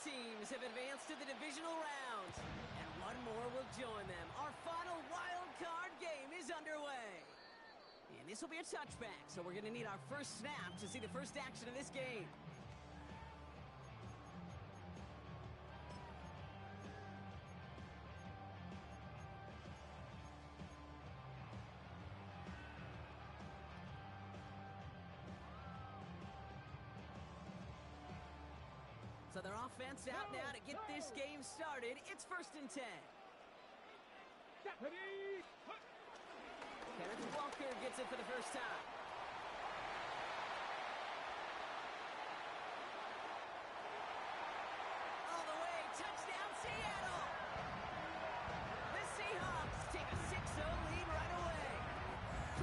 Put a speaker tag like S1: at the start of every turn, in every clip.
S1: teams have advanced to the divisional round, and one more will join them. Our final wild card game is underway. And this will be a touchback, so we're going to need our first snap to see the first action of this game. So their offense out now to get this game started. It's 1st and 10. Kenneth Walker gets it for the first time. All the way, touchdown Seattle! The Seahawks take a 6-0 lead right away.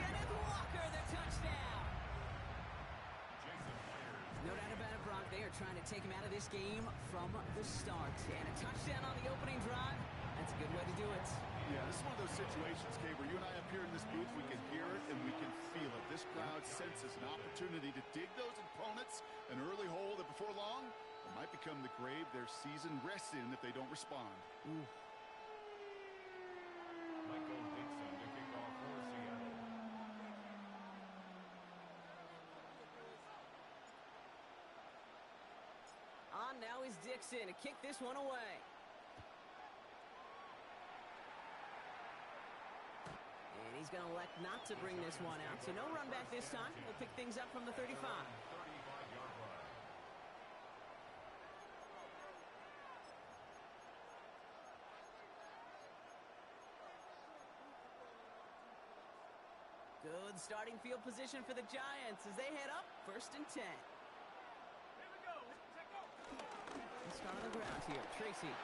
S1: Kenneth Walker, the touchdown. No doubt about it, Brock. They are trying to take him out of this game from the start. And a touchdown on the opening drive, that's a good way to do it.
S2: Yeah, this is one of those situations, Kay, where you and I up here in this booth, we can hear it and we can feel it. This crowd senses an opportunity to dig those opponents an early hole that before long it might become the grave their season rests in if they don't respond.
S3: Michael Dixon to kick off for Seattle.
S1: On now is Dixon to kick this one away. And he's going to elect not to bring this one out. So no run back this time. We'll pick things up from the 35.
S3: 35-yard line.
S1: Good starting field position for the Giants as they head up 1st and 10. Let's start on the ground here. Tracy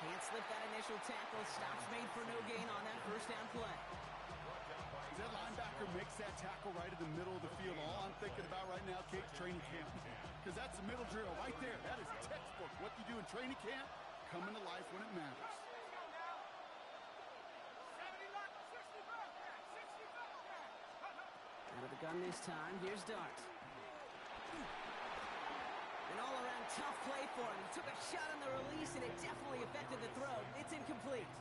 S1: can't slip that initial tackle. Stops made for no gain on that first down play.
S2: That linebacker makes that tackle right in the middle of the field. All I'm thinking about right now, Kate, training camp. Because that's the middle drill right there. That is textbook. What you do in training camp, coming to life when it matters.
S1: Out of the gun this time. Here's Dart. An all-around tough play for him. He took a shot on the release, and it definitely affected the throw. It's incomplete.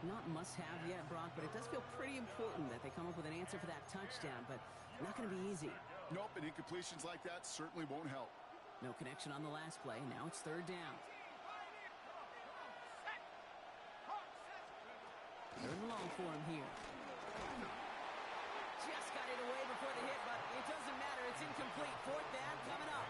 S1: Not must-have yet, Brock, but it does feel pretty important that they come up with an answer for that touchdown, but not going to be easy.
S2: Nope, and incompletions like that certainly won't help.
S1: No connection on the last play. Now it's 3rd down. 3rd and long for him here. Just got it away before the hit, but it doesn't matter. It's incomplete. 4th down coming up.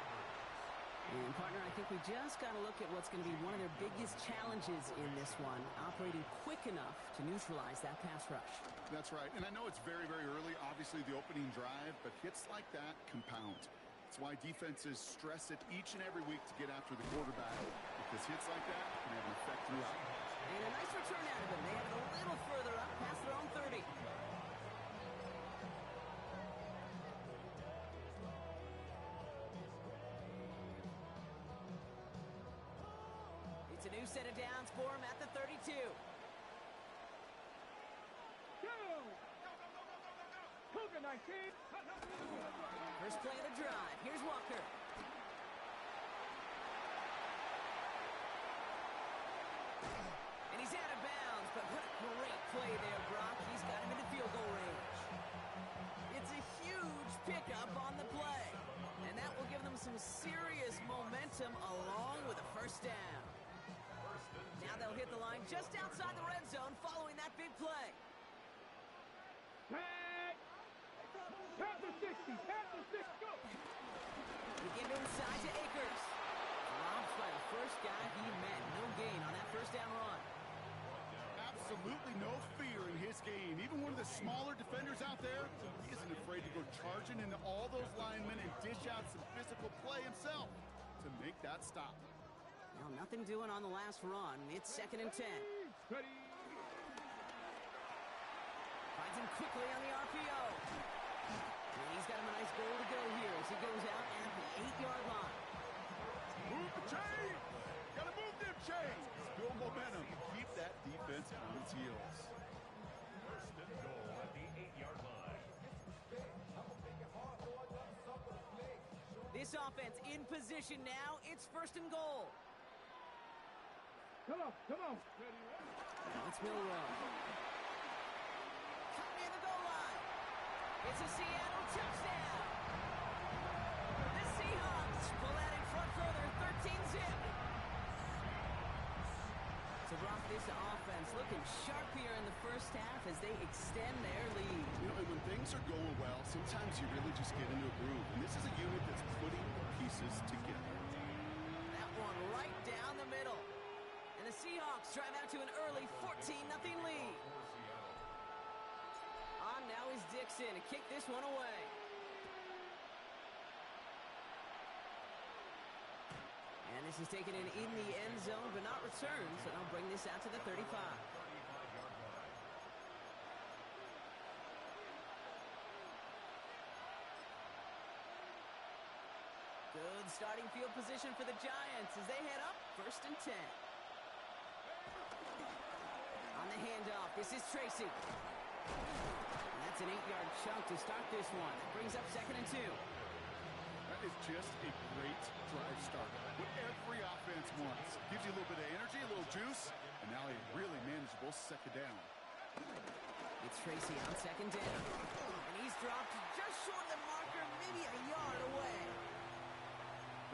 S1: And, partner, I think we just got to look at what's going to be one of their biggest challenges in this one, operating quick enough to neutralize that pass rush.
S2: That's right. And I know it's very, very early, obviously, the opening drive, but hits like that compound. That's why defenses stress it each and every week to get after the quarterback, because hits like that can have an effect throughout.
S1: And a nice return out of them. They have it a little further up, past their own 30. It's a new set of downs for him at the 32. First play of the drive. Here's Walker. And he's out of bounds, but what a great play there, Brock. He's got him into field goal range. It's a huge pickup on the play. And that will give them some serious momentum along with a first down. Now they'll hit the line just outside the red zone following that big play.
S4: Panther 60, Panther 6, go!
S1: We get inside to Akers. Drops by the first guy he met. No gain on that first down run.
S2: Absolutely no fear in his game. Even one of the smaller defenders out there, he isn't afraid to go charging into all those linemen and dish out some physical play himself to make that stop.
S1: Well, nothing doing on the last run. It's 2nd and 10.
S4: Ready.
S1: Finds him quickly on the RPO. And he's got him a nice goal to go here as he goes out at the 8-yard line.
S2: Move the chains! Gotta move them chains! Build momentum. Keep that defense on its heels.
S3: 1st and goal at the 8-yard line.
S1: This offense in position now. It's 1st and goal.
S4: Come on.
S1: Now it's Milrow. Cut near the goal line. It's a Seattle touchdown. The Seahawks pull out in front further, 13-zip. So Brock, this offense looking sharp here in the first half as they extend their lead.
S2: You know, and when things are going well, sometimes you really just get into a groove. And this is a unit that's putting the pieces together.
S1: That one right down the middle. And the Seahawks drive out to an early 14-0 lead. On now is Dixon to kick this one away. And this is taken in the end zone, but not returned, so they'll bring this out to the 35. Good starting field position for the Giants as they head up 1st and 10. On the handoff, this is Tracy. And that's an 8-yard chunk to start this one. That brings up 2nd and 2.
S2: That is just a great drive start. What every offense wants. Gives you a little bit of energy, a little juice, and now a really manageable 2nd down.
S1: It's Tracy on 2nd down. And he's dropped just short of the marker, maybe a yard away.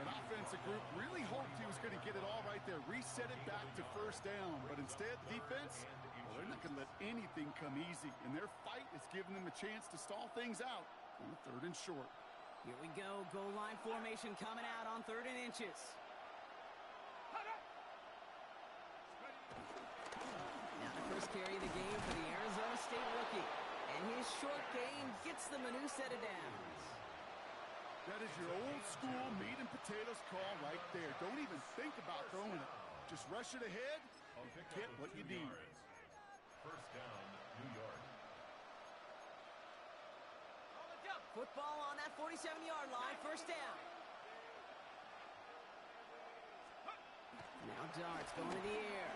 S2: That offensive group really hoped he was going to get it all right there, reset it back to 1st down. But instead, defense, well, they're not going to let anything come easy. And their fight is giving them a chance to stall things out on the 3rd and short.
S1: Here we go. Goal line formation coming out on 3rd and inches. Now the first carry of the game for the Arizona State rookie. And his short game gets them a new set of downs.
S2: That is your old school meat and potatoes call right there. Don't even think about throwing it. Just rush it ahead and get what you need.
S3: 1st down, New York.
S1: Football on that 47-yard line, 1st down. Now darts going to the air.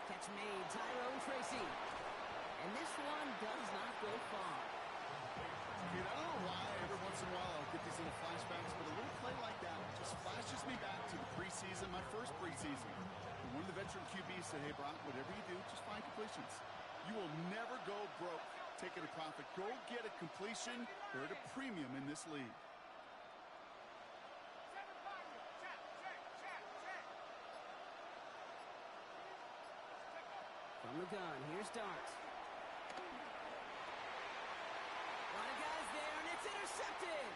S1: Catch made, Tyrone Tracy. And this one does not go far.
S2: Dude, I don't know why every once in a while I'll get these little flashbacks, but a little play like that just flashes me back to the preseason, my first preseason. And one of the veteran QBs said, hey, Brock, whatever you do, just find completions. You will never go broke taking a profit. Go get a completion. They're at a premium in this league.
S1: From the gun, here's Dart. A lot of guys there, and it's intercepted.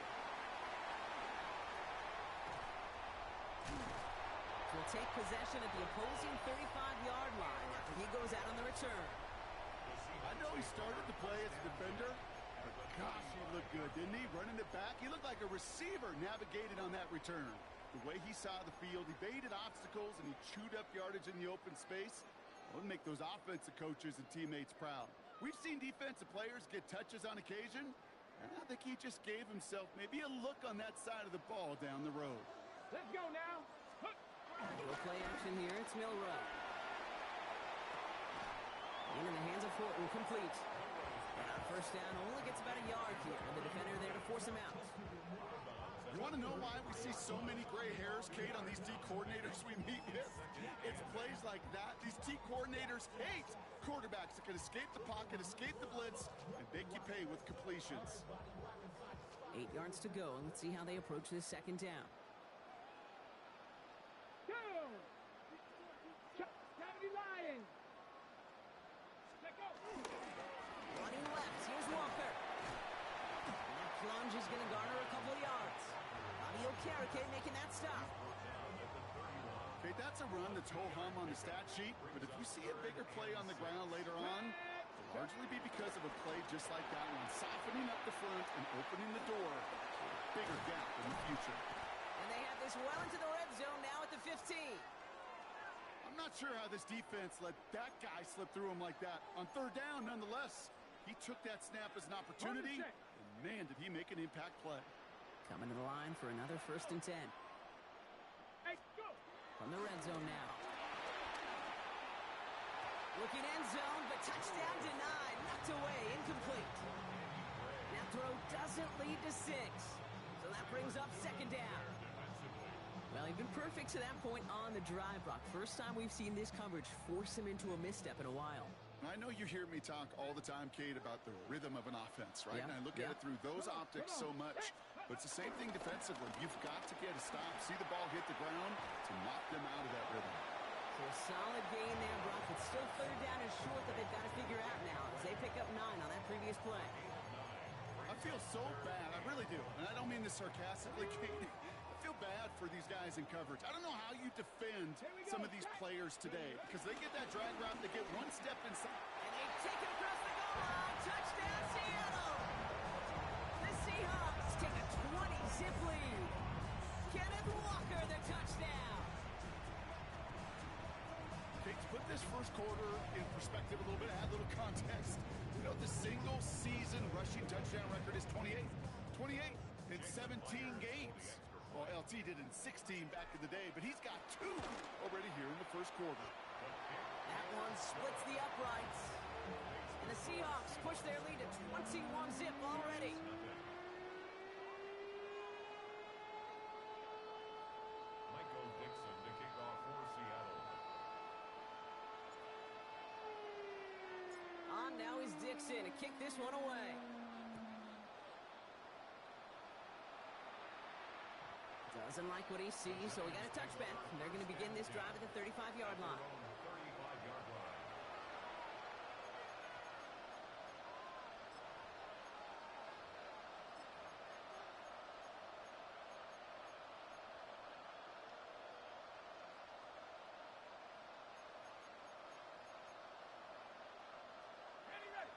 S1: Will take possession at the opposing 35-yard line after he goes out on the return.
S2: I know he started to play as a defender, but gosh, he looked good, didn't he? Running it back, he looked like a receiver navigated on that return. The way he saw the field, he baited obstacles, and he chewed up yardage in the open space. That would make those offensive coaches and teammates proud. We've seen defensive players get touches on occasion, and I think he just gave himself maybe a look on that side of the ball down the road.
S4: Let's go now.
S1: Little play action here. It's Milrow. In the hands of Horton, complete. And on 1st down, only gets about a yard here. And the defender there to force him out.
S2: You want to know why we see so many gray hairs, Kate, on these D coordinators we meet with? It's plays like that. These D coordinators hate quarterbacks that can escape the pocket, escape the blitz, and make you pay with completions.
S1: 8 yards to go, and let's see how they approach this 2nd down. Running left, here's Walker. And that plunge is going to garner a couple of yards. Bobby Okereke making that stop.
S2: Okay, that's a run that's ho-hum on the stat sheet, but if you see a bigger play on the ground later on, it'll largely be because of a play just like that one, softening up the front and opening the door to a bigger gap in the future.
S1: And they have this well into the red zone now at the 15.
S2: I'm not sure how this defense let that guy slip through him like that. On 3rd down, nonetheless, he took that snap as an opportunity, and man, did he make an impact play.
S1: Coming to the line for another 1st and 10.
S4: Hey, go.
S1: From the red zone now. Looking end zone, but touchdown denied. Knocked away, incomplete. That throw doesn't lead to 6. So that brings up 2nd down. Well, he's been perfect to that point on the drive, Brock. First time we've seen this coverage force him into a misstep in a while.
S2: I know you hear me talk all the time, Kate, about the rhythm of an offense, right?
S1: Yeah,
S2: And I look at it through those optics so much. But it's the same thing defensively. You've got to get a stop, see the ball hit the ground to knock them out of that rhythm.
S1: So a solid gain there, Brock. It's still third down and short that they've got to figure out now as they pick up 9 on that previous play.
S2: I feel so bad. I really do. And I don't mean this sarcastically, Kate. I feel bad for these guys in coverage. I don't know how you defend some of these players today because they get that drag route, they get one step inside.
S1: And they take it across the goal line. Touchdown, Seattle! The Seahawks take a 20-zip lead. Kenneth Walker, the touchdown.
S2: Okay, to put this first quarter in perspective a little bit, add a little context. You know, the single-season rushing touchdown record is 28. 28 in 17 games. Well, LT did in 16 back in the day, but he's got 2 already here in the first quarter.
S1: That one splits the uprights. And the Seahawks push their lead to 21-zip already.
S3: Michael Dixon to kick off for Seattle.
S1: On now is Dixon to kick this one away. Doesn't like what he sees, so he got a touchback. And they're going to begin this drive at the 35-yard line.
S3: 35-yard line.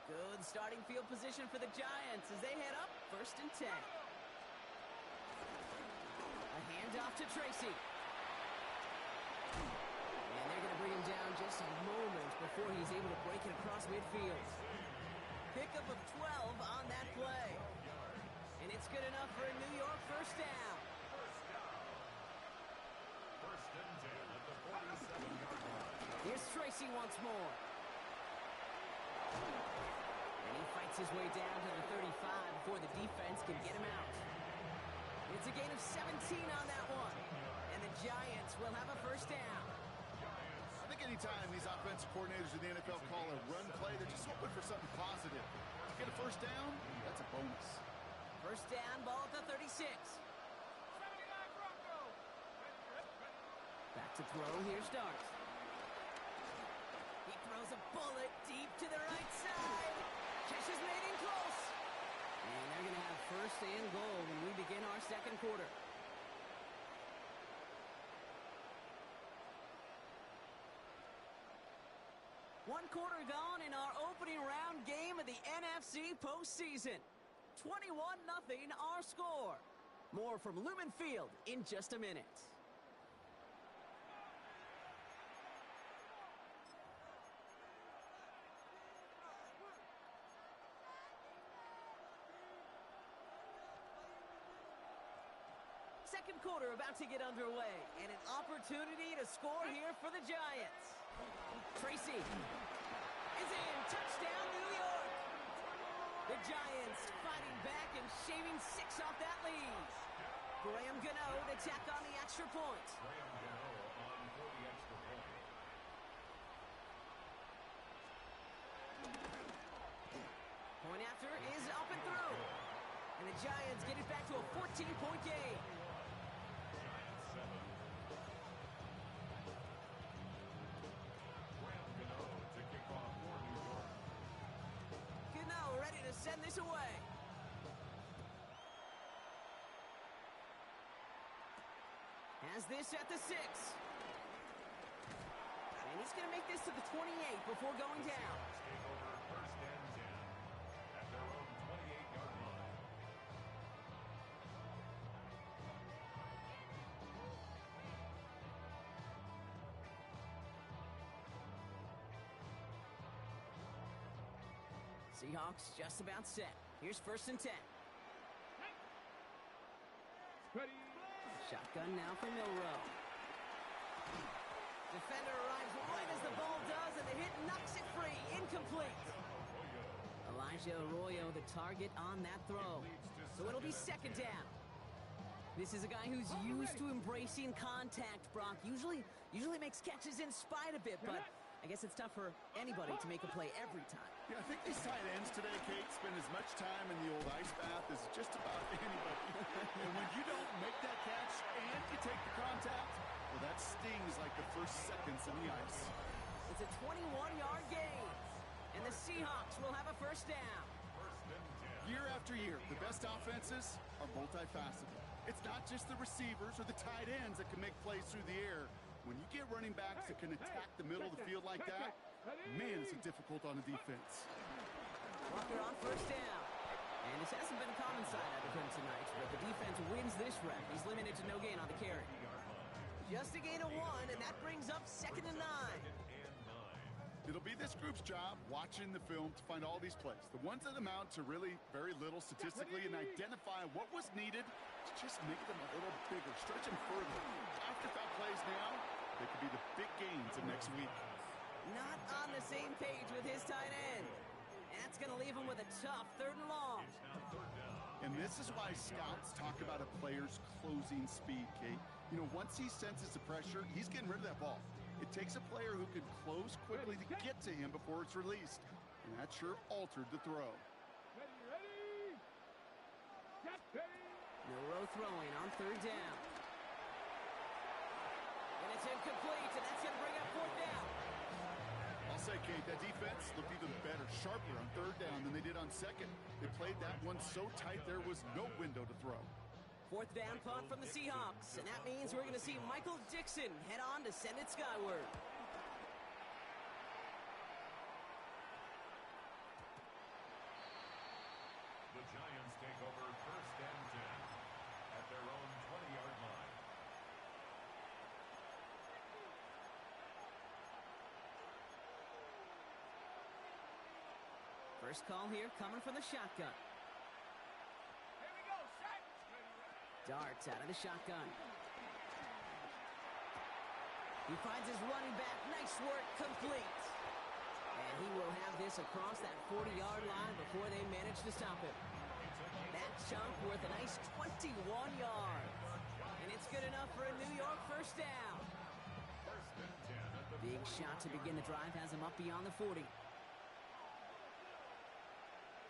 S1: Good starting field position for the Giants as they head up 1st and 10. A handoff to Tracy. And they're going to bring him down just a moment before he's able to break it across midfield. Pickup of 12 on that play. And it's good enough for a New York first down.
S3: First and 10 at the 47-yard line.
S1: Here's Tracy once more. And he fights his way down to the 35 before the defense can get him out. It's a gain of 17 on that one. And the Giants will have a first down.
S2: I think anytime these offensive coordinators in the NFL call a run play, they're just hoping for something positive. Get a first down, that's a bonus.
S1: First down, ball at the 36. Back to throw, here's Dart. He throws a bullet deep to the right side. Catch is made in close. And they're going to have first and goal when we begin our second quarter. One quarter gone in our opening round game of the NFC postseason. 21-0 our score. More from Lumen Field in just a minute. Second quarter about to get underway, and an opportunity to score here for the Giants. Tracy is in. Touchdown, New York. The Giants fighting back and shaving 6 off that lead. Graham Gano to tack on the extra point.
S3: Graham Gano on for the extra point.
S1: Point after is up and through. And the Giants get it back to a 14-point game. Gano ready to send this away. Has this at the 6. And he's going to make this to the 28 before going down.
S3: Take over first and 10 at their own 28-yard line.
S1: Seahawks just about set. Here's first and 10.
S4: Ready.
S1: Shotgun now for Milrow. Defender arrives right as the ball does, and the hit knocks it free. Incomplete. Elijah Arroyo, the target on that throw. So it'll be second down. This is a guy who's used to embracing contact, Brock. Usually makes catches in spite of it, but I guess it's tough for anybody to make a play every time.
S2: Yeah, I think these tight ends today, Kate, spend as much time in the old ice bath as just about anybody. And when you don't make that catch and you take the contact, well, that stings like the first seconds in the ice.
S1: It's a 21-yard gain, and the Seahawks will have a first down.
S2: Year after year, the best offenses are multifaceted. It's not just the receivers or the tight ends that can make plays through the air. When you get running backs that can attack the middle of the field like that, man, is it difficult on the defense.
S1: Walker on first down. And this hasn't been a common side out of him tonight, but the defense wins this rep. He's limited to no gain on the carry. Just a gain of 1, and that brings up 2nd and 9.
S2: It'll be this group's job watching the film to find all these plays, the ones that amount to really very little statistically, and identify what was needed to just make them a little bigger, stretch them further. After that plays now, they could be the big gains of next week.
S1: Not on the same page with his tight end. That's going to leave him with a tough 3rd and long.
S2: And this is why scouts talk about a player's closing speed, Kate. You know, once he senses the pressure, he's getting rid of that ball. It takes a player who can close quickly to get to him before it's released. And that sure altered the throw.
S4: Ready. Get ready.
S1: Milrow throwing on 3rd down. And it's incomplete, and that's going to bring up 4th down.
S2: I'll say, Kate, that defense looked even better, sharper on 3rd down than they did on 2nd. They played that one so tight there was no window to throw.
S1: 4th down punt from the Seahawks, and that means we're going to see Michael Dixon head on to send it skyward.
S3: The Giants take over 1st and 10 at their own 20-yard line.
S1: First call here coming from the shotgun.
S4: Here we go, set.
S1: Darts out of the shotgun. He finds his running back. Nice work, complete. And he will have this across that 40-yard line before they manage to stop him. That chunk worth a nice 21 yards. And it's good enough for a New York first down. Big shot to begin the drive has him up beyond the 40.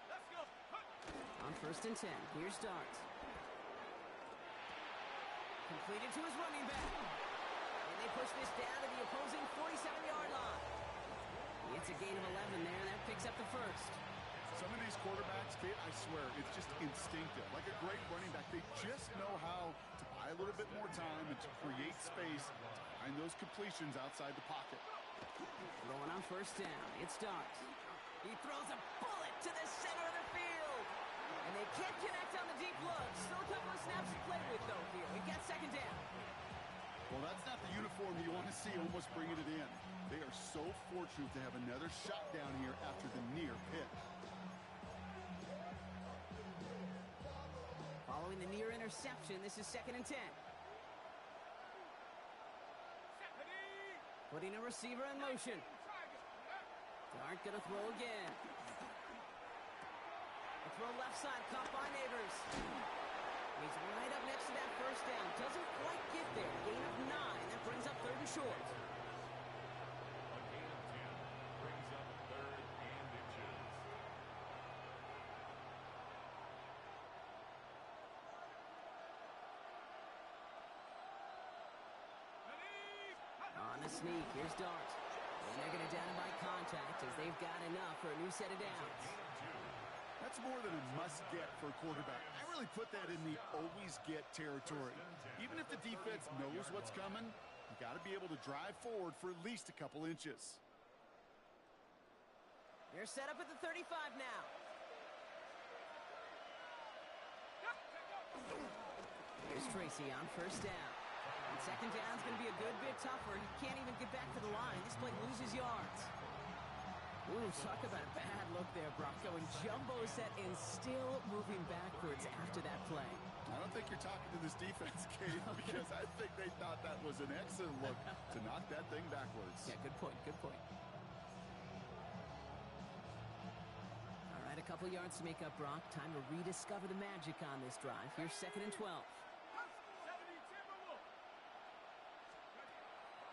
S4: Let's go.
S1: On 1st and 10, here's Dart. Completed to his running back. And they push this down to the opposing 47-yard line. It's a gain of 11 there. That picks up the first.
S2: Some of these quarterbacks, Kate, I swear, it's just instinctive. Like a great running back, they just know how to buy a little bit more time and to create space to find those completions outside the pocket.
S1: Throwing on 1st down, it's Dart. He throws a bullet to the center of the field. And they can't connect on the deep look. Still a couple of snaps to play with, though, here. We got 2nd down.
S2: Well, that's not the uniform you want to see almost bringing it in. They are so fortunate to have another shot down here after the near pick.
S1: Following the near interception, this is 2nd and 10. Putting a receiver in motion. Dart gonna throw again. A throw left side, caught by Neighbors. He's right up next to that first down. Doesn't quite get there. Gain of 9. That brings up 3rd and short.
S3: A gain of 10 brings up 3rd and inches.
S1: On the sneak, here's Dart. And they're going to down by contact as they've got enough for a new set of downs.
S2: That's more than a must-get for a quarterback. I really put that in the always-get territory. Even if the defense knows what's coming, you got to be able to drive forward for at least a couple inches.
S1: They're set up at the 35 now. Here's Tracy on 1st down. And 2nd down's going to be a good bit tougher. He can't even get back to the line. This play loses yards. Ooh, talk about a bad look there, Brock. Going jumbo set and still moving backwards after that play.
S2: I don't think you're talking to this defense, Kate, because I think they thought that was an excellent look to knock that thing backwards.
S1: Yeah, good point, good point. All right, a couple yards to make up, Brock. Time to rediscover the magic on this drive. Here's 2nd and 12.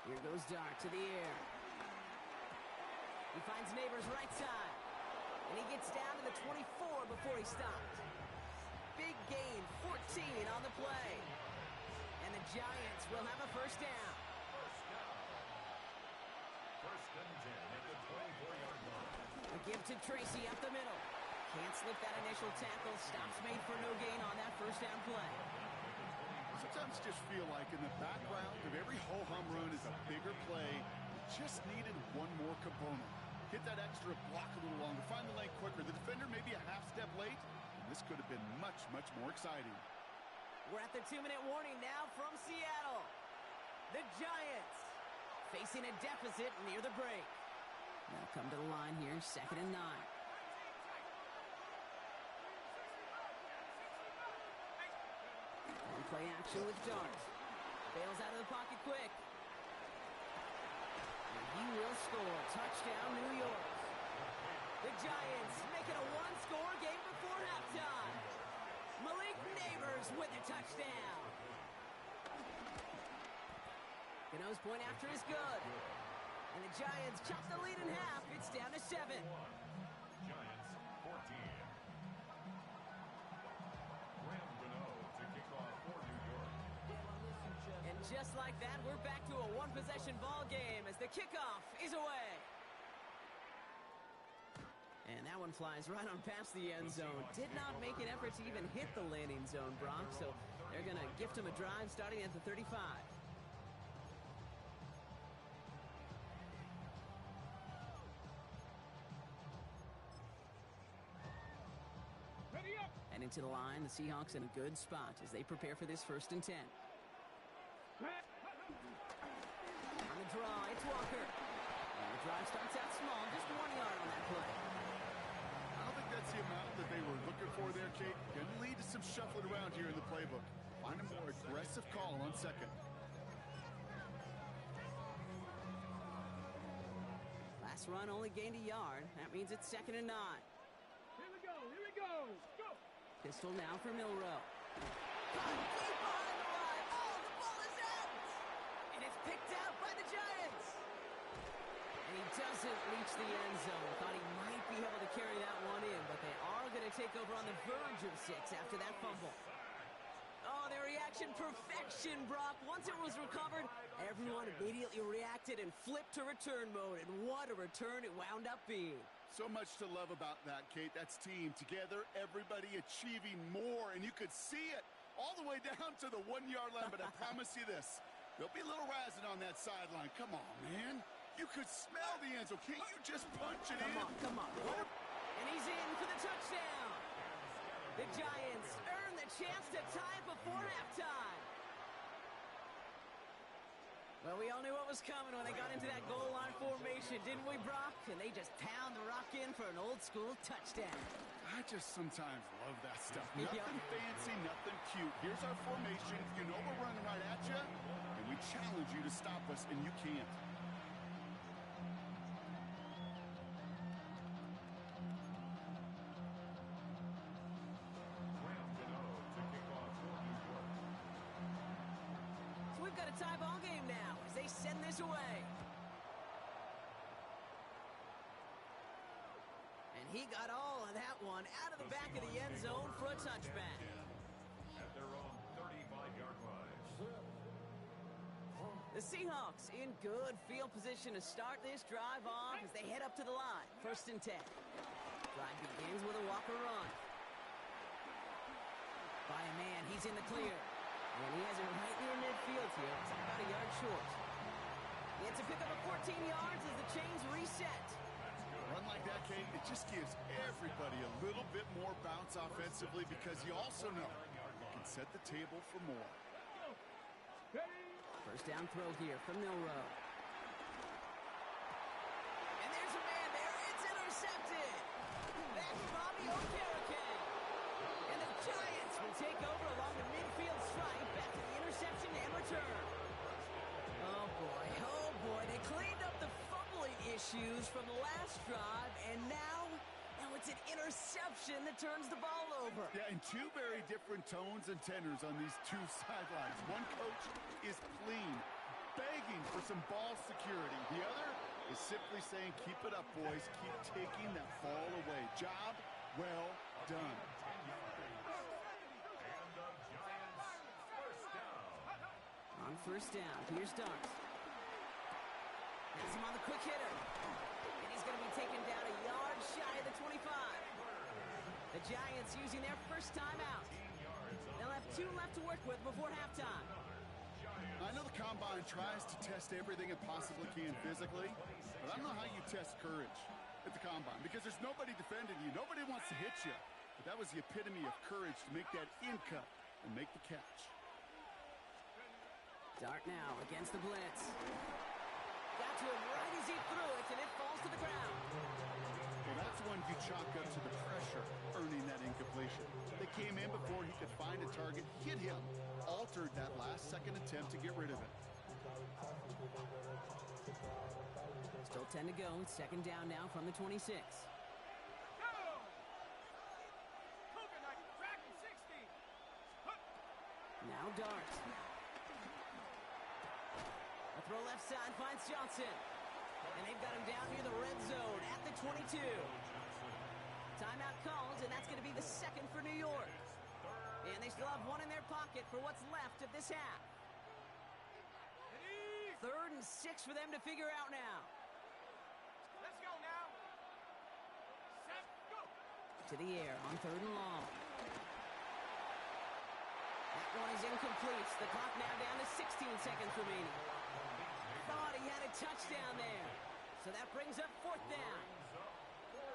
S1: Here goes Dart to the air. He finds Neighbors right side. And he gets down to the 24 before he stopped. Big gain, 14 on the play. And the Giants will have a first down.
S3: First and 10 at the 24-yard line.
S1: A give to Tracy up the middle. Can't slip that initial tackle. Stops made for no gain on that first down play.
S2: Sometimes just feel like in the background of every ho-hum run is a bigger play. It just needed one more component. Hit that extra block a little longer. Find the lane quicker. The defender may be a half step late. And this could have been much, much more exciting.
S1: We're at the 2-minute warning now from Seattle. The Giants facing a deficit near the break. They'll come to the line here, 2nd and 9. And play action with Dart. Bails out of the pocket quick. And he will score. Touchdown, New York. The Giants make it a one-score game before halftime. Malik Neighbors with a touchdown. Gano's point after is good. And the Giants chop the lead in half. It's down to 7.
S3: Giants 14. Graham Gano to kick off for New York.
S1: And just like that, we're back to a one-possession ball game as the kickoff is away. And that one flies right on past the end zone. Did not make an effort to even hit the landing zone, Brock, so they're going to gift him a drive starting at the 35.
S4: Ready up.
S1: And into the line, the Seahawks in a good spot as they prepare for this 1st and 10. On the draw, it's Walker. And the drive starts out small, just 1 yard on that play.
S2: I don't think that's the amount that they were looking for there, Kate. Going to lead to some shuffling around here in the playbook. Find a more aggressive call on 2nd.
S1: Last run only gained a yard. That means it's 2nd and 9.
S4: Here we go. Here we go. Go.
S1: Pistol now for Milrow. Caught deep on the line. Oh, the ball is out! And it's picked out by the Giants. And he doesn't reach the end zone. Thought he might be able to carry that one in, but they are going to take over on the verge of 6 after that fumble. Oh, their reaction, perfection, Brock. Once it was recovered, everyone immediately reacted and flipped to return mode. And what a return it wound up being.
S2: So much to love about that, Kate. That's team together, everybody achieving more, and you could see it all the way down to the 1-yard line. But I promise you this, there'll be a little razzing on that sideline. Come on, man. You could smell the end zone. Can't you just punch it in?
S1: Come on. And he's in for the touchdown. The Giants earn the chance to tie it before halftime. Well, we all knew what was coming when they got into that goal line formation, didn't we, Brock? And they just pound the rock in for an old-school touchdown.
S2: I just sometimes love that stuff. Nothing fancy, nothing cute. Here's our formation. You know we're running right at you, and we challenge you to stop us, and you can't.
S3: Graham Gano to kick off for New York.
S1: So we've got a tie ball game now as they send this away. And he got all of that one out of the back of the end zone for a touchback.
S3: At their own 35-yard line.
S1: The Seahawks in good field position to start this drive off as they head up to the line. 1st and 10. Drive begins with a Walker run. By a man, he's in the clear. And he has it right near midfield here. It's about a yard short. He gets to pick up a 14 yards as the chains reset.
S2: Run like that, Kate, it just gives everybody a little bit more bounce offensively because you also know you can set the table for more.
S4: Ready.
S1: First down throw here from Milrow. And there's a man there. It's intercepted. That's Bobby Okereke. And the Giants will take over along the midfield stripe after the interception and return. Oh, boy. They cleaned up the fumbling issues from the last drive, and now it's an interception that turns the ball over.
S2: Yeah, and two very different tones and tenors on these two sidelines. One coach is pleased. begging for some ball security. The other is simply saying, keep it up, boys. Keep taking that ball away. Job well done.
S1: On first down, here's Darts. Has him on the quick hitter. And he's going to be taken down a yard shy of the 25. The Giants using their first timeout. They'll have 2 left to work with before halftime.
S2: I know the Combine tries to test everything it possibly can physically, but I don't know how you test courage at the Combine because there's nobody defending you. Nobody wants to hit you. But that was the epitome of courage to make that in cut and make the catch.
S1: Dart now against the blitz. Got to him right as he threw it, and it falls to the ground.
S2: Well, that's one you chalk up to the pressure earning that incompletion. They came in before he could find a target, hit him, altered that last-second attempt to get rid of it.
S1: Still 10 to go. It's second down now from the 26. Now Dart. A throw left side finds Johnson. And they've got him down near the red zone at the 22. Timeout called, and that's going to be the second for New York. And they still have one in their pocket for what's left of this half. 3rd and 6 for them to figure out now.
S4: Let's go now. Set, go.
S1: To the air on 3rd and long. That one is incomplete. The clock now down to 16 seconds remaining. Thought he had a touchdown there. So that brings up 4th down.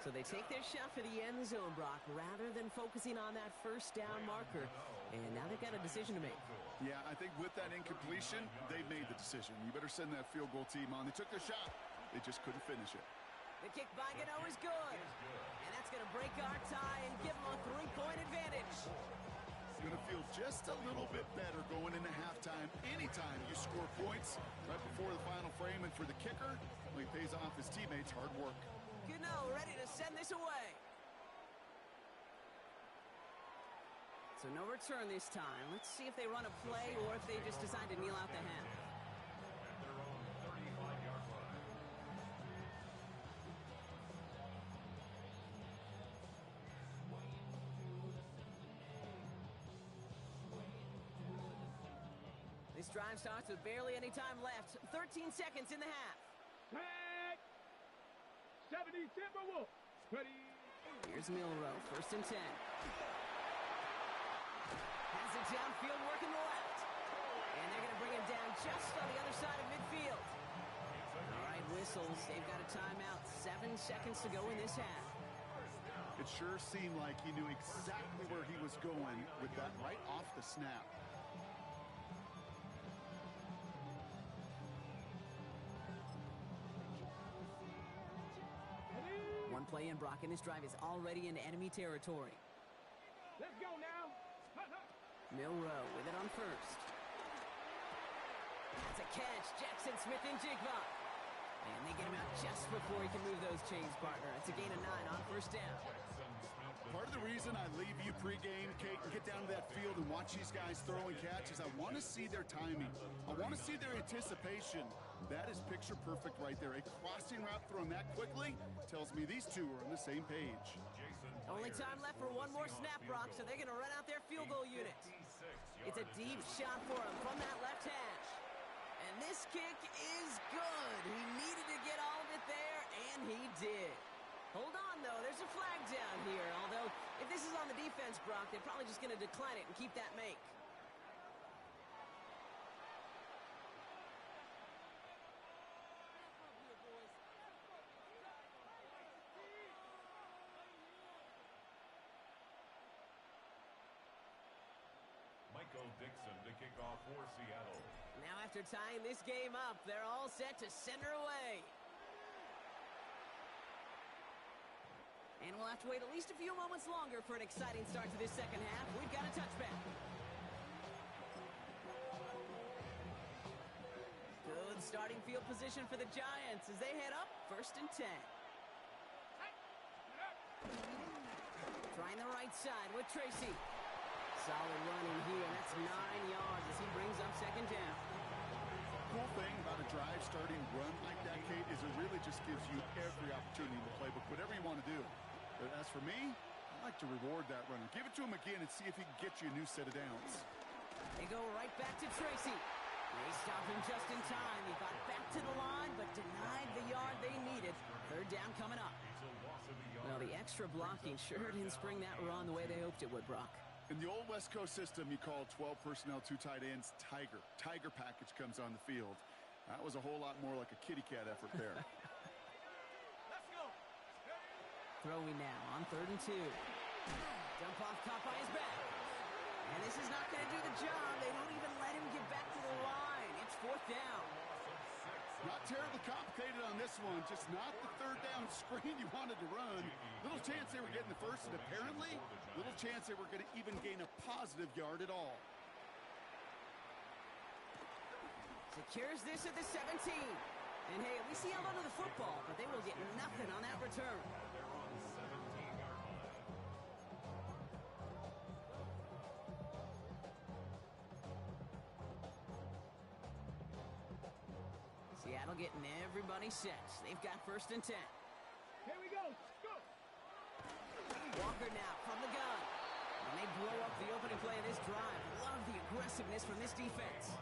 S1: So they take their shot for the end zone, Brock, rather than focusing on that first down marker. And now they've got a decision to make.
S2: Yeah, I think with that incompletion, they made the decision. You better send that field goal team on. They took their shot. They just couldn't finish it.
S1: The kick by Gano is good. And that's going to break our tie and give them a 3-point advantage.
S2: It's going to feel just a little bit better going into halftime. Anytime you score points right before the final frame, and for the kicker, well, he pays off his teammates' hard work.
S1: Gano ready to send this away. So no return this time. Let's see if they run a play or if they just decide to kneel out the half. This drive starts with barely any time left. 13 seconds in the half.
S4: Tag. 70 Timberwolves. Ready.
S1: Here's Milrow, 1st and 10. Has it downfield, working the left. And they're going to bring him down just on the other side of midfield. All right, whistles. They've got a timeout. 7 seconds to go in this half.
S2: It sure seemed like he knew exactly where he was going with that right off the snap.
S1: One play in, Brock, and this drive is already into enemy territory.
S4: Let's go now.
S1: Milrow with it on 1st. That's a catch. Jackson Smith-Njigba. And they get him out just before he can move those chains, partner. It's a gain of 9 on 1st down.
S2: Part of the reason I leave you pregame, Kate, and get down to that field and watch these guys throw and catch is I want to see their timing. I want to see their anticipation. That is picture perfect right there. A crossing route thrown that quickly tells me these two are on the same page.
S1: Only time left for one more snap, Brock, so they're going to run out their field goal unit. It's a deep shot for him from that left hash. And this kick is good. He needed to get all of it there, and he did. Hold on, though. There's a flag down here. Although, if this is on the defense, Brock, they're probably just going to decline it and keep that make.
S3: Dixon to kick off for Seattle.
S1: Now after tying this game up, they're all set to send her away. And we'll have to wait at least a few moments longer for an exciting start to this second half. We've got a touchback. Good starting field position for the Giants as they head up 1st and 10. Trying the right side with Tracy. Solid running here. That's 9 yards as he brings up 2nd down.
S2: cool thing about a drive starting run like that, Kate, is it really just gives you every opportunity in the playbook, whatever you want to do. But as for me, I like to reward that runner. Give it to him again and see if he can get you a new set of downs.
S1: They go right back to Tracy. They stop him just in time. He got back to the line, but denied the yard they needed. Third down coming up. Well, the extra blocking sure didn't spring that run the way they hoped it would, Brock.
S2: In the old West Coast system, you call 12 personnel, 2 tight ends, Tiger. Tiger package comes on the field. That was a whole lot more like a kitty cat effort there.
S4: Let's go.
S1: Throwing now on 3rd and 2. Dump off caught by his back. And this is not going to do the job. They don't even let him get back to the line. It's 4th down.
S2: Not terribly complicated on this one. Just not the 3rd down screen you wanted to run. Little chance they were getting the first, and apparently, little chance they were going to even gain a positive yard at all.
S1: Secures this at the 17. And hey, at least he held onto the football, but they will get nothing on that return. Seattle getting everybody set. They've got 1st and 10.
S4: Here we go. Go.
S1: Walker now from the gun. And they blow up the opening play of this drive. Love the aggressiveness from this defense.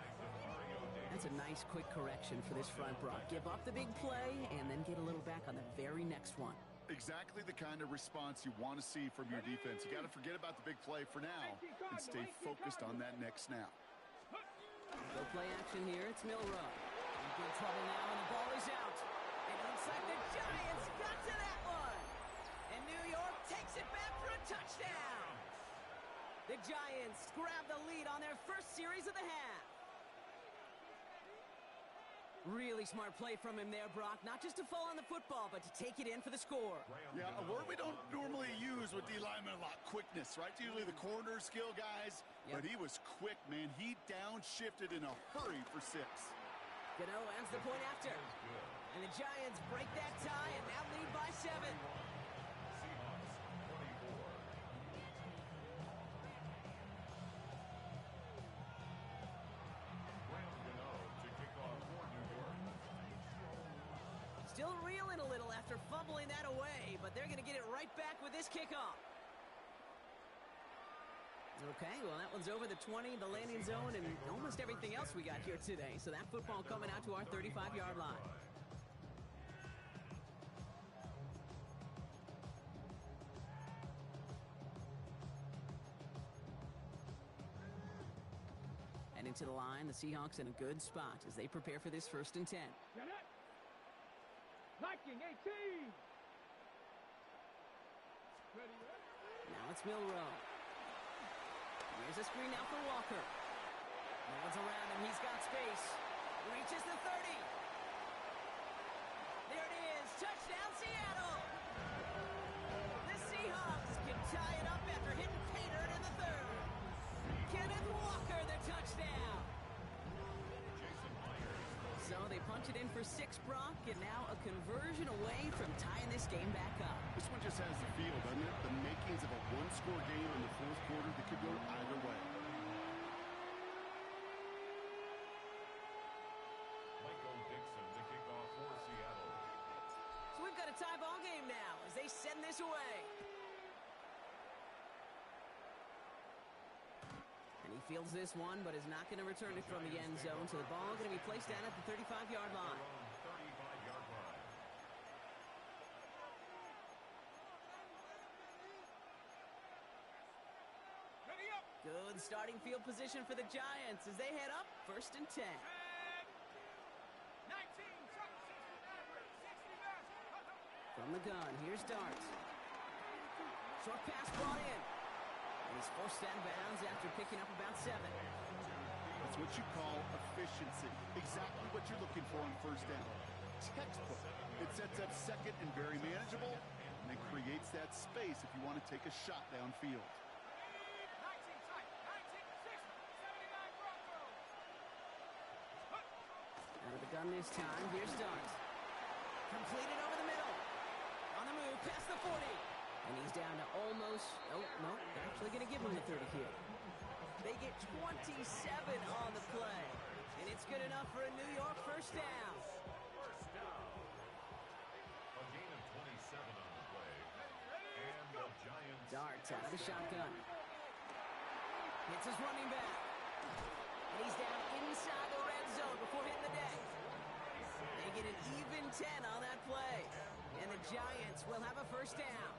S1: That's a nice quick correction for this front, Brock. Give up the big play and then get a little back on the very next one.
S2: Exactly the kind of response you want to see from your defense. You got to forget about the big play for now and stay focused on that next snap.
S1: Go play action here. It's Milrow. In good trouble now, and the ball is out. It looks like the Giants got to that one. And New York takes it back for a touchdown. The Giants grab the lead on their first series of the half. Really smart play from him there, Brock. Not just to fall on the football, but to take it in for the score.
S2: Yeah, a word we don't normally use with D linemen a lot, quickness, right? Usually the corner skill guys, but he was quick, man. He downshifted in a hurry for 6.
S1: Gano ends the point after. And the Giants break that tie and now lead by 7. Still reeling a little after fumbling that away, but they're going to get it right back with this kickoff. Okay, well, that one's over the 20, the landing zone, and almost everything else we got here today. So that football coming out to our 35-yard line. And into the line, the Seahawks in a good spot as they prepare for this 1st and 10.
S4: Get it. Liking 18. Ready up.
S1: Now it's Milrow. Here's a screen now for Walker. No one's around him. He's got space. Reaches the 30. There it is. Touchdown, Seattle. The Seahawks can tie it up after hitting Pater in the 3rd. Kenneth Walker, the touchdown. So they punch it in for 6, Brock, and now a conversion away from tying this game back up.
S2: This one just has the feel, doesn't it? The makings of a one-score game in the 4th quarter that could go either way.
S3: Michael Dixon, the kickoff for Seattle.
S1: So we've got a tie ball game now as they send this away. And he fields this one, but is not going to return it from the end zone. So the ball going to be placed down at the 35-yard line.
S3: 35-yard line.
S4: Ready up.
S1: Good starting field position for the Giants as they head up 1st and 10.
S4: 10. 19. 60 yards.
S1: From the gun, here's Dart. Short pass brought in. And he's forced out of bounds after picking up about 7.
S2: That's what you call efficiency. Exactly what you're looking for on 1st down. Textbook. It sets up 2nd and very manageable, and then creates that space if you want to take a shot downfield.
S4: 19 tight. 19 6 79 Broncos.
S1: Out of the gun this time, here's Dart. Completed over the middle. On the move, past the 40. And he's down to almost, oh, no, they're actually going to give him the 30 here. They get 27 on the play. And it's good enough for a New York first down.
S3: First down. A gain of 27 on the play. And the Giants.
S1: Darts out of the shotgun. Hits his running back. And he's down inside the red zone before hitting the deck. They get an even 10 on that play. And the Giants will have a first down.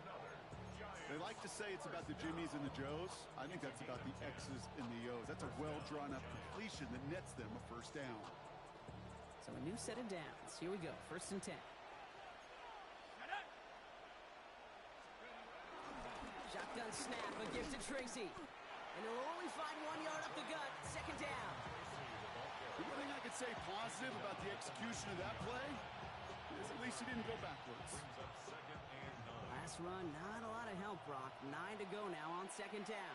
S2: They like to say it's about the Jimmies and the Joes. I think that's about the X's and the O's. That's a well-drawn-up completion that nets them a first down.
S1: So a new set of downs. Here we go. First and 10. Shotgun snap, a gift to Tracy. And he'll only find 1 yard up the gut. Second down.
S2: The one thing I could say positive about the execution of that play is at least he didn't go backwards.
S3: Brings up second and 9.
S1: Last run, not a lot of help, Brock. 9 to go now on second down.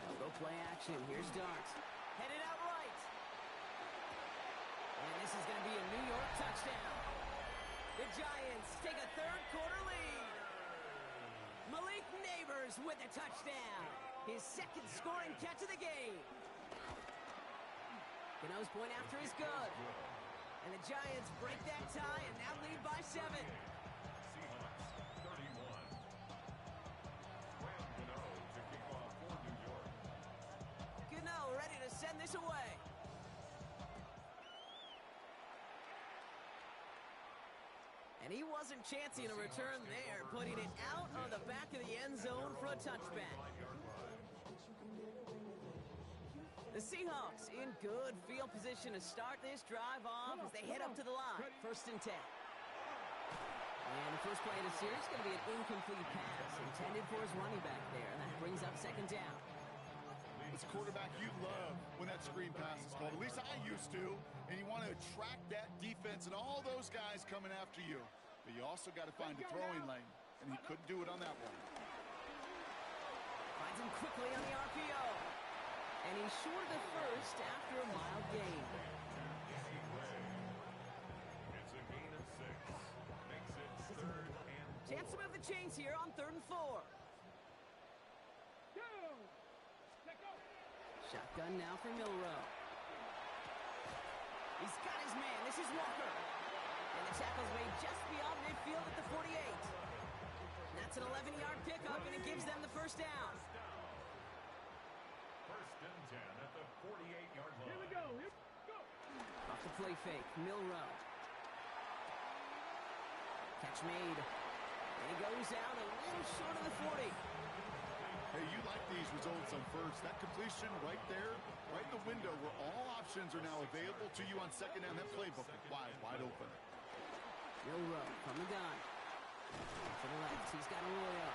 S1: They'll go play action. Here's Darts. Headed out right. And this is going to be a New York touchdown. The Giants take a third quarter lead. Malik Neighbors with a touchdown. His second scoring catch of the game. Gano's point after is good. And the Giants break that tie and now lead by 7.
S3: Seahawks 31. Graham Gano to kick off for New York.
S1: Gano ready to send this away. And he wasn't chancing a return there, putting it out on the back of the end zone for a touchback. The Seahawks in good field position to start this drive off as they head up to the line. First and 10. And the first play of the series is going to be an incomplete pass intended for his running back there. And that brings up second down.
S2: It's quarterback you love when that screen pass is called. At least I used to. And you want to attract that defense and all those guys coming after you. But you also got to find a throwing lane. And he couldn't do it on that one.
S1: Finds him quickly on the RPO. And he's short of the first after a mild gain.
S3: It's a gain of 6. Makes it third and 4.
S1: Chance to move the chains here on 3rd and 4. Shotgun now for Milrow. He's got his man. This is Walker. And the tackle's made just beyond midfield at the 48. That's an 11-yard pickup, and it gives them the first down.
S3: First and 10 at the 48-yard line.
S4: Here we go. Here we go.
S1: Off the play fake, Milrow. Catch made. And he goes out a little short of the 40.
S2: Hey, you like these results on first. That completion right there, right in the window where all options are now available to you on second down. That playbook is wide open.
S1: Milrow from the gun. To the left, he's got Arroyo.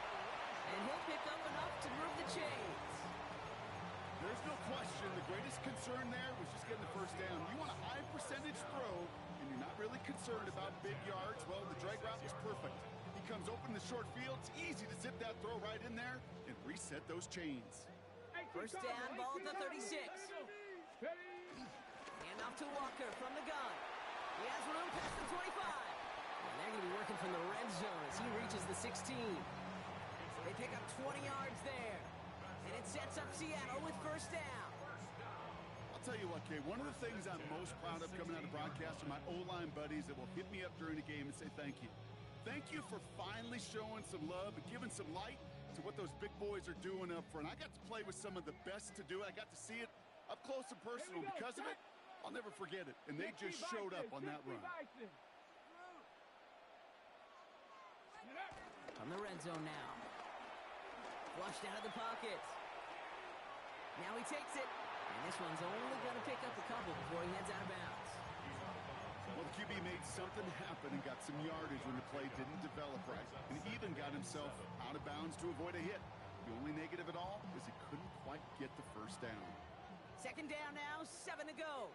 S1: And he'll pick up enough to move the chains.
S2: There's no question the greatest concern there was just getting the first down. You want a high percentage throw, and you're not really concerned about big yards. Well, the drag route was perfect. He comes open in the short field. It's easy to zip that throw right in there and reset those chains.
S1: First down, ball at the 36. Hand off to Walker from the gun. He has room past the 25. And they're going to be working from the red zone as he reaches the 16. They pick up 20 yards there. And it sets up Seattle with first down.
S2: I'll tell you what, Kay, one of the things I'm most proud of coming out of broadcast are my O-line buddies that will hit me up during the game and say thank you. Thank you for finally showing some love and giving some light to what those big boys are doing up front. I got to play with some of the best to do it. I got to see it up close and personal. Because of it, I'll never forget it. And they just showed up on that run.
S1: From the red zone now. Flushed out of the pocket. Now he takes it. And this one's only going to pick up a couple before he heads out of bounds.
S2: Well, the QB made something happen and got some yardage when the play didn't develop right. And even got himself out of bounds to avoid a hit. The only negative at all is he couldn't quite get the first down.
S1: Second down now, 7 to go.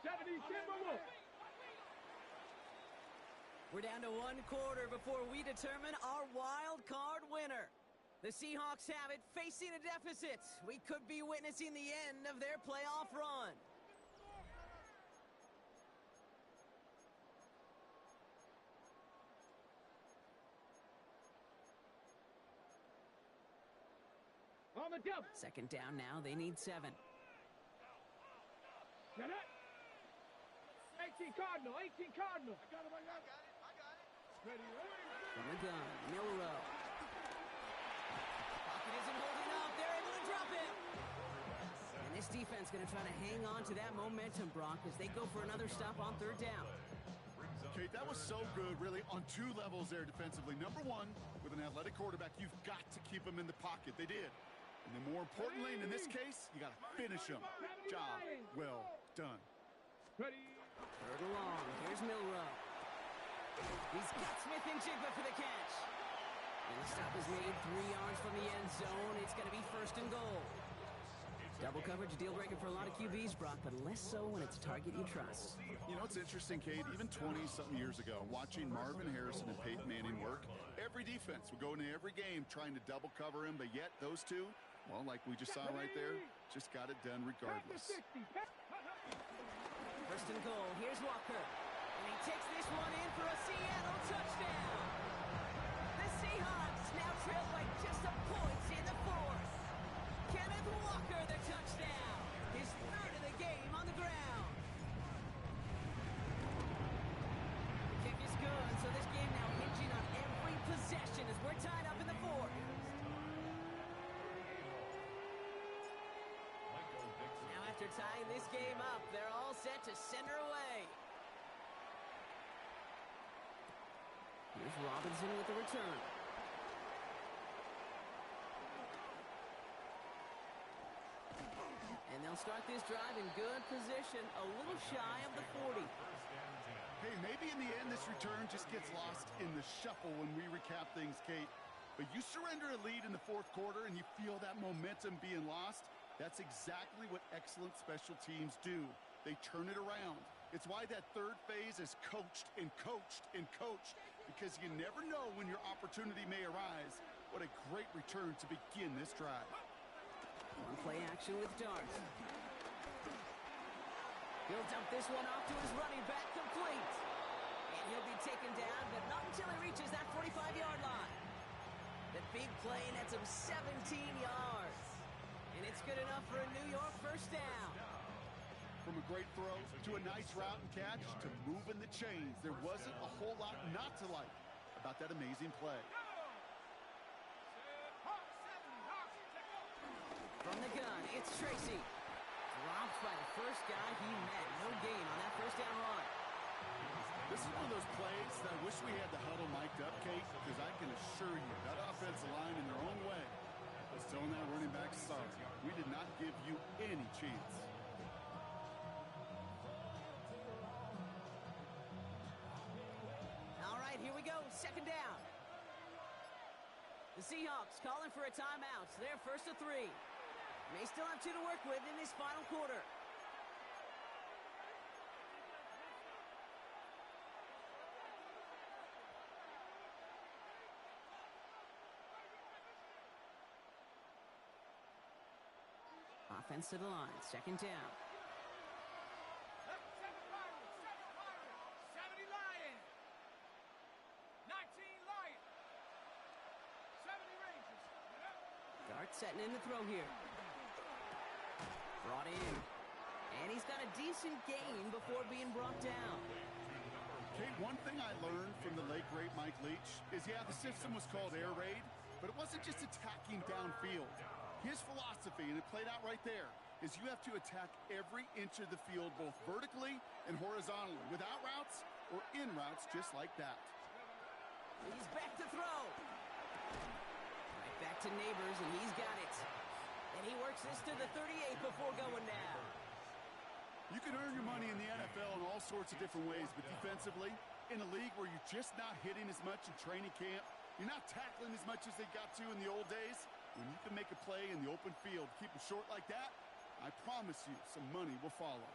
S4: 70 Timberwolves.
S1: We're down to 1 quarter before we determine our wild card winner. The Seahawks have it, facing a deficit. We could be witnessing the end of their playoff run.
S4: on the double.
S1: Second down now. They need 7.
S4: Get it. 18 Cardinal. 18 Cardinal. I got it. Ready.
S1: From the gun, Milrow. Pocket isn't holding up. They're able to drop it. And this defense going to try to hang on to that momentum, Brock, as they go for another stop on third down.
S2: Kate, that was so good, really, on 2 levels there defensively. Number 1, with an athletic quarterback, you've got to keep him in the pocket. They did. And then more importantly, in this case, you got to finish him. Job well done.
S4: Ready.
S1: Third and long. Here's Milrow. He's got Smith and Jigba for the catch. And the stop is made 3 yards from the end zone. It's going to be first and goal. Double coverage, a deal breaker for a lot of QBs, Brock, but less so when it's a target you trust.
S2: You know, it's interesting, Kate, even 20-something years ago, watching Marvin Harrison and Peyton Manning work, every defense would go into every game trying to double cover him, but yet those two, well, like we just saw right there, just got it done regardless.
S1: First and goal, here's Walker. And he takes this one in for a Seattle touchdown. The Seahawks now trail by just a point in the 4th. Kenneth Walker, the touchdown. His 3rd of the game on the ground. The kick is good, so this game now hinging on every possession as we're tied up in the 4th. Now after tying this game up, they're all set to center away. Here's Robinson with the return. And they'll start this drive in good position, a little shy of the 40.
S2: Hey, maybe in the end this return just gets lost in the shuffle when we recap things, Kate. But you surrender a lead in the 4th quarter and you feel that momentum being lost. That's exactly what excellent special teams do. They turn it around. It's why that 3rd phase is coached and coached and coached, because you never know when your opportunity may arise. What a great return to begin this drive.
S1: One play action with Dart. He'll dump this one off to his running back, complete. And he'll be taken down, but not until he reaches that 45-yard line. The big play nets him 17 yards. And it's good enough for a New York first down.
S2: From a great throw to a nice route and catch to moving the chains, there wasn't a whole lot not to like about that amazing play.
S1: From the gun, it's Tracy. Dropped by the first guy he met. No gain on that first down run.
S2: This is one of those plays that I wish we had the huddle mic'd up, Kate, because I can assure you that offensive line in their own way was telling that running back, sorry, we did not give you any chance.
S1: All right, here we go. Second down. The Seahawks calling for a timeout. They're first to 3. May still have 2 to work with in this final quarter. Offense to the line. Second down.
S4: 70 Lions. 19 Lions. 70 Rangers.
S1: Dart setting in the throw here. Brought in. And he's got a decent gain before being brought down.
S2: Kate, one thing I learned from the late, great Mike Leach is, yeah, the system was called air raid, but it wasn't just attacking downfield. His philosophy, and it played out right there, is you have to attack every inch of the field, both vertically and horizontally, without routes or in routes just like that.
S1: He's back to throw. Right back to Neighbors, and he's got it. And he works this to the 38 before going down.
S2: You can earn your money in the NFL in all sorts of different ways, but defensively, in a league where you're just not hitting as much in training camp, you're not tackling as much as they got to in the old days, when you can make a play in the open field, keep it short like that, I promise you some money will follow.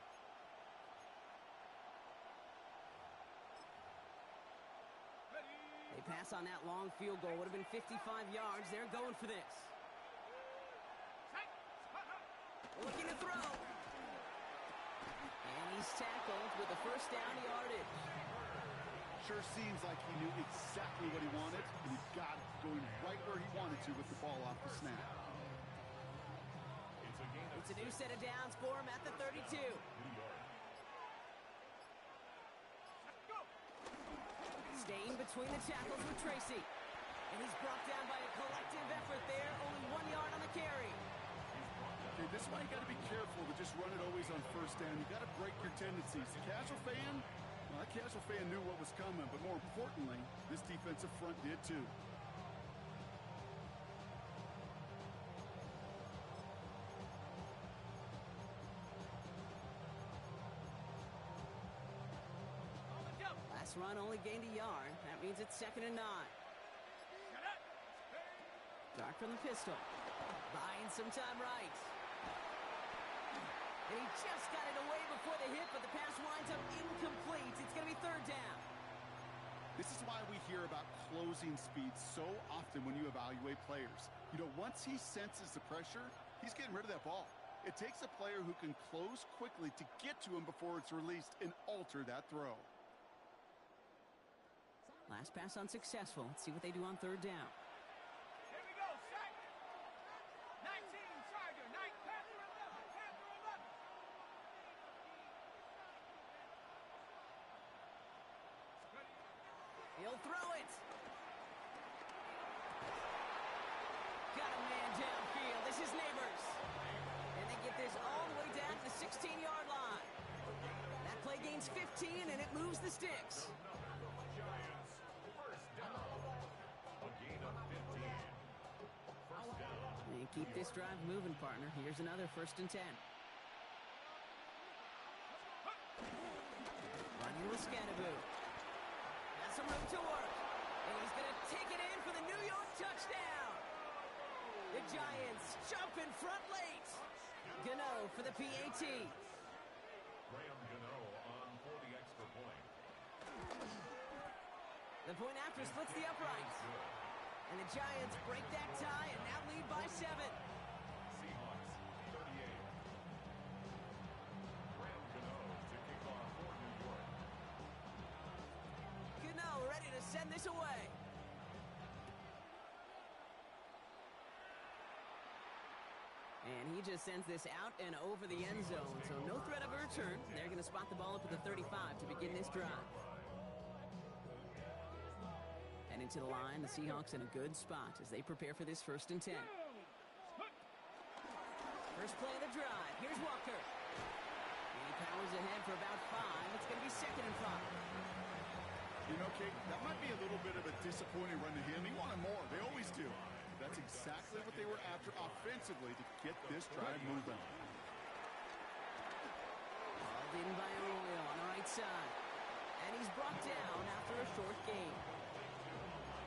S1: They pass on that long field goal. Would have been 55 yards. They're going for this. Looking to throw. And he's tackled with the first down yardage.
S2: Sure seems like he knew exactly what he wanted, and he got it going right where he wanted to with the ball off the snap.
S1: set of downs for him at the 32. Staying between the tackles with Tracy. And he's brought down by a collective effort there. Only 1 yard on the carry.
S2: Okay, this is why you got to be careful to just run it always on first down. You got to break your tendencies. The casual fan, well, that casual fan knew what was coming, but more importantly, this defensive front did too.
S1: Last run only gained a yard. That means it's 2nd and 9. Dart from the pistol. Buying some time right. And he just got it away before the hit, but the pass winds up incomplete. It's going to be 3rd down.
S2: This is why we hear about closing speed so often when you evaluate players. You know, once he senses the pressure, he's getting rid of that ball. It takes a player who can close quickly to get to him before it's released and alter that throw.
S1: Last pass unsuccessful. Let's see what they do on 3rd down.
S4: Here we go, set. 19, Charger, 9, Panther 11, Panther 11.
S1: He'll throw it. Got a man downfield. This is Neighbors. And they get this all the way down to the 16-yard line. That play gains 15, and it moves the sticks. And keep this drive moving, partner. Here's another 1st and 10. Running with Scatteroo. Got some room to work. And he's going to take it in for the New York touchdown. The Giants jump in front late. Gano for the PAT.
S3: Graham Gano on for the extra point.
S1: The point after splits the uprights. And the Giants break that tie and now lead by 7.
S3: Seahawks 38. Graham Gano to kick off for New York.
S1: Gano ready to send this away. And he just sends this out and over the end zone. So no threat of a return. They're going to spot the ball up at the 35 to begin this drive. And into the line, the Seahawks in a good spot as they prepare for this 1st and 10. First play of the drive. Here's Walker. And he powers ahead for about 5. It's going to be 2nd and 5.
S2: You know, Kate, that might be a little bit of a disappointing run to him. He wanted more. They always do. That's exactly what they were after offensively to get this drive moving.
S1: Balled in by Arroyo on the right side. And he's brought down after a short gain.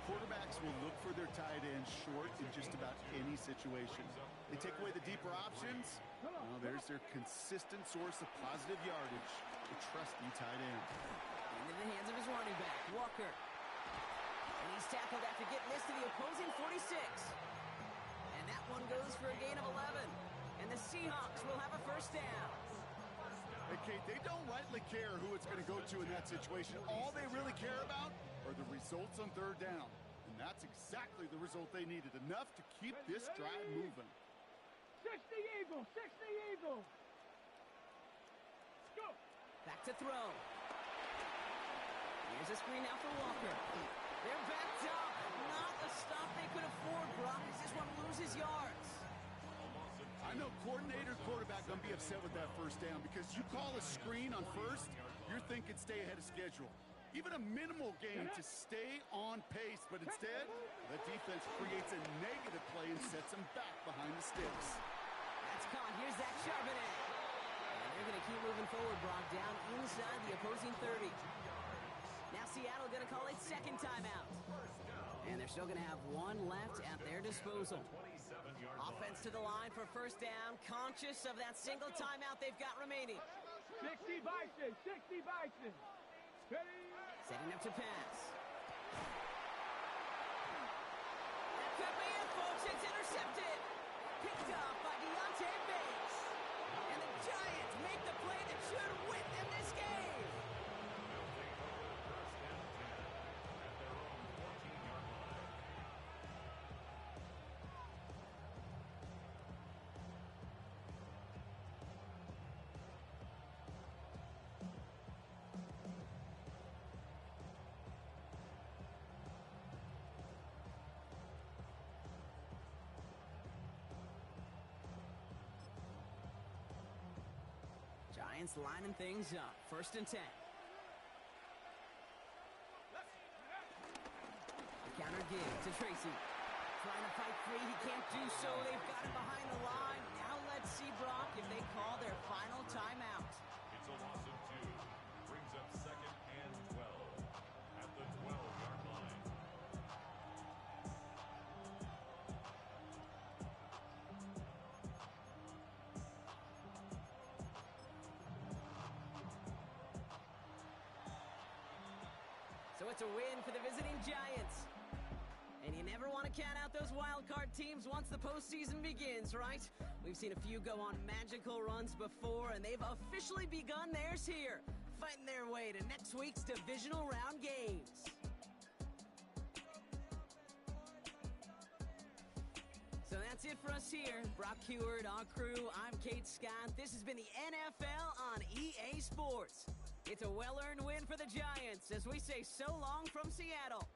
S2: Quarterbacks will look for their tight end short in just about any situation. They take away the deeper options. Well, there's their consistent source of positive yardage, the trusty tight end.
S1: Into the hands of his running back, Walker. And he's tackled after getting this to the opposing 46. And that one goes for a gain of 11. And the Seahawks will have a 1st down.
S2: Hey, Kate, they don't rightly care who it's going to go to in that situation. All they really care about are the results on 3rd down. And that's exactly the result they needed. Enough to keep this drive moving.
S4: 60 Eagles, 60 Eagles. Go.
S1: Back to throw. Here's a screen now for Walker. They're backed up. Not the stop they could afford, Brock, as this one loses yards.
S2: I know coordinator, quarterback going to be upset with that 1st down because you call a screen on 1st, you're thinking stay ahead of schedule. Even a minimal gain to stay on pace, but instead, the defense creates a negative play and sets them back behind the sticks.
S1: That's caught. Here's that Charbonnet. And they're going to keep moving forward, Brock, down inside the opposing 30. Now Seattle going to call its 2nd timeout. And they're still going to have 1 left at their disposal. Offense to the line for 1st down, conscious of that single timeout they've got remaining.
S4: 60 Bison, 60 Bison. Ready?
S1: Setting up to pass. That could be it, folks. It's intercepted. Picked up by Deontay Bates. And the Giants make the play that should win them this game. defense lining things up. 1st and 10. The counter give to Tracy. Trying to fight free. He can't do so. They've got him behind the line. Now let's see, Brock, if they call their final timeout.
S3: It's a loss of 2. Brings up 2nd and 12 at the 12-yard line.
S1: So it's a win for the visiting Giants. And you never want to count out those wildcard teams once the postseason begins, right? We've seen a few go on magical runs before, and they've officially begun theirs here, fighting their way to next week's divisional round games. So that's it for us here. Brock Heward, our crew, I'm Kate Scott. This has been the NFL on EA Sports. It's a well-earned win for the Giants as we say so long from Seattle.